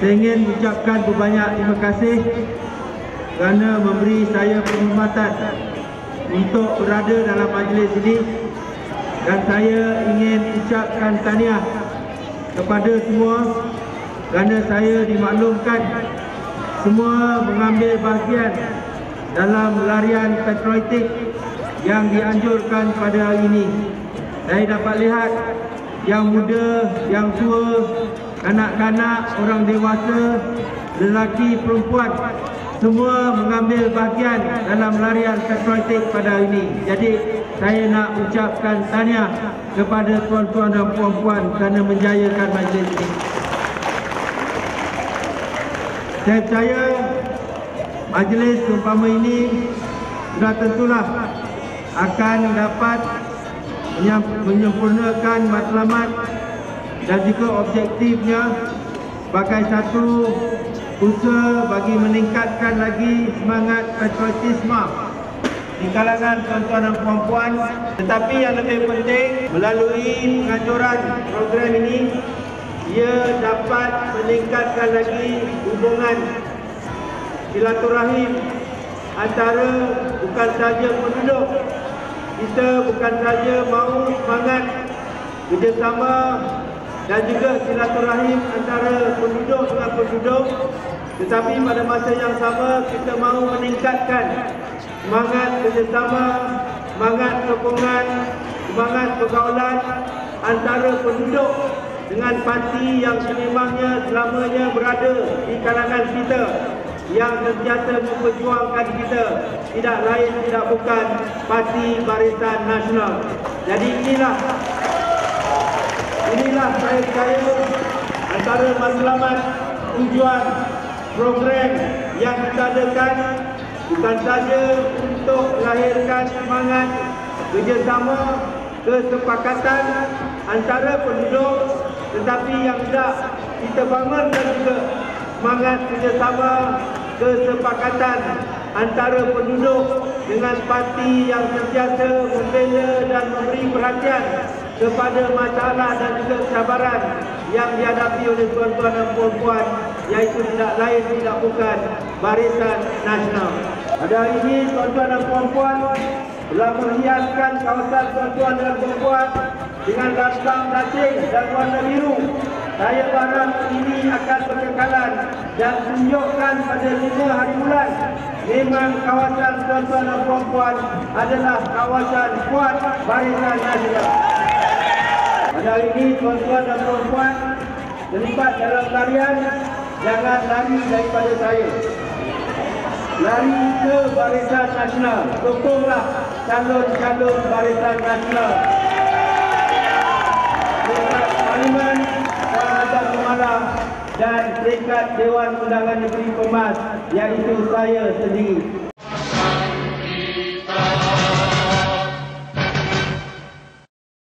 Saya ingin ucapkan berbanyak terima kasih kerana memberi saya penghormatan untuk berada dalam majlis ini, dan saya ingin ucapkan tahniah kepada semua kerana saya dimaklumkan semua mengambil bahagian dalam larian patriotik yang dianjurkan pada hari ini. Saya dapat lihat yang muda, yang tua, kanak-kanak, orang dewasa, lelaki, perempuan, semua mengambil bahagian dalam larian patriotik pada hari ini. Jadi saya nak ucapkan tahniah kepada tuan-tuan dan puan-puan kerana menjayakan majlis ini. Saya percaya majlis seumpama ini sudah tentulah akan dapat menyempurnakan matlamat dan juga objektifnya sebagai satu usaha bagi meningkatkan lagi semangat patriotisme di kalangan tuan-tuan dan puan-puan. Tetapi yang lebih penting, melalui penganjuran program ini, ia dapat meningkatkan lagi hubungan silaturahim antara bukan sahaja penduduk. Kita bukan sahaja mahu semangat kerjasama dan juga silaturahim antara penduduk dengan penduduk, tetapi pada masa yang sama kita mahu meningkatkan semangat kerjasama, semangat sokongan, semangat pergaulan antara penduduk dengan parti yang sememangnya selamanya berada di kalangan kita, yang sentiasa memperjuangkan kita, tidak lain tidak bukan Parti Barisan Nasional. Jadi inilah saya percaya antara matlamat tujuan program yang kita adakan, bukan saja untuk melahirkan semangat kerjasama, kesepakatan antara penduduk, tetapi yang hendak kita bangunkan juga semangat kerjasama, kesepakatan antara penduduk dengan parti yang sentiasa membela dan memberi perhatian kepada masalah dan juga cabaran yang dihadapi oleh tuan-tuan dan puan-puan, iaitu tidak lain tidak bukan Barisan Nasional. Pada hari ini tuan-tuan dan puan-puan telah menghiaskan kawasan tuan-tuan dan puan-puan dengan lambang dasing dan warna biru. Saya harap ini akan berkekalan dan tunjukkan pada 5 hari bulan memang kawasan tuan-tuan dan puan-puan adalah kawasan kuat Barisan Nasional. Pada hari ini tuan-tuan dan puan-puan terlibat dalam larian, jangan lari daripada saya. Lari ke Barisan Nasional. Sokonglah calon-calon Barisan Nasional. Peringkat Parlimen Puan Azam Sumala dan peringkat Dewan Undangan Negeri Pemas, iaitu saya sendiri.